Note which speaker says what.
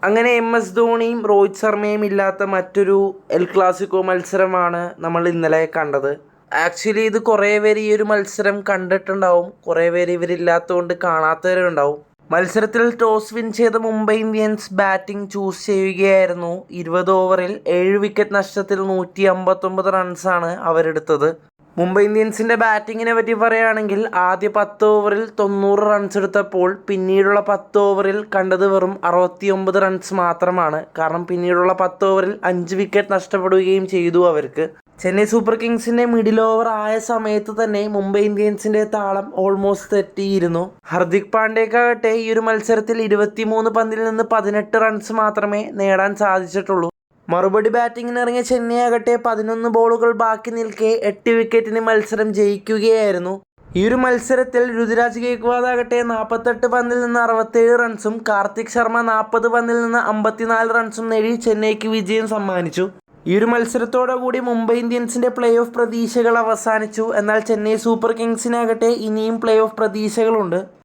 Speaker 1: അങ്ങനെ MS ധോണിയും രോഹിത് ശർമ്മയും ഇല്ലാത്ത മറ്റൊരു എൽ ക്ലാസിക്കോ മത്സരമാണ് നമ്മൾ ഇന്നലെ കണ്ടത്. ആക്ച്വലി ഇത് കുറേ പേര് ഈ ഒരു മത്സരം കണ്ടിട്ടുണ്ടാവും, കുറേ പേര് ഇവരില്ലാത്തതുകൊണ്ട് കാണാത്തവരുണ്ടാവും. മത്സരത്തിൽ ടോസ് വിൻ ചെയ്ത മുംബൈ ഇന്ത്യൻസ് ബാറ്റിംഗ് ചൂസ് ചെയ്യുകയായിരുന്നു. 20 ഓവറിൽ 7 വിക്കറ്റ് നഷ്ടത്തിൽ 159 റൺസാണ് അവരെടുത്തത്. മുംബൈ ഇന്ത്യൻസിൻ്റെ ബാറ്റിങ്ങിനെ പറ്റി പറയുകയാണെങ്കിൽ ആദ്യ 10 ഓവറിൽ 90 റൺസ് എടുത്തപ്പോൾ പിന്നീടുള്ള 10 ഓവറിൽ കണ്ടത് വെറും 69 റൺസ് മാത്രമാണ്. കാരണം പിന്നീടുള്ള 10 ഓവറിൽ 5 വിക്കറ്റ് നഷ്ടപ്പെടുകയും ചെയ്തു അവർക്ക്. ചെന്നൈ സൂപ്പർ കിങ്സിൻ്റെ മിഡിൽ ഓവർ ആയ സമയത്ത് തന്നെ മുംബൈ ഇന്ത്യൻസിൻ്റെ താളം ഓൾമോസ്റ്റ് തെറ്റിയിരുന്നു. ഹർദിക് പാണ്ഡ്യക്കാകട്ടെ ഈ ഒരു മത്സരത്തിൽ 23 പന്തിൽ നിന്ന് 18 റൺസ് മാത്രമേ നേടാൻ സാധിച്ചിട്ടുള്ളൂ. മറുപടി ബാറ്റിങ്ങിനിറങ്ങിയ ചെന്നൈ ആകട്ടെ 11 ബോളുകൾ ബാക്കി നിൽക്കെ 8 വിക്കറ്റിന് മത്സരം ജയിക്കുകയായിരുന്നു. ഈ ഒരു മത്സരത്തിൽ രുതുരാജ് ഗെയ്ക്വാദ് ആകട്ടെ 48 പന്തിൽ നിന്ന് 67 റൺസും കാർത്തിക് ശർമ്മ 40 പന്തിൽ നിന്ന് 54 റൺസും നേടി ചെന്നൈക്ക് വിജയം സമ്മാനിച്ചു. ഈ ഒരു മത്സരത്തോടുകൂടി മുംബൈ ഇന്ത്യൻസിൻ്റെ പ്ലേ ഓഫ് പ്രതീക്ഷകൾ അവസാനിച്ചു. എന്നാൽ ചെന്നൈ സൂപ്പർ കിങ്സിനാകട്ടെ ഇനിയും പ്ലേ ഓഫ് പ്രതീക്ഷകളുണ്ട്.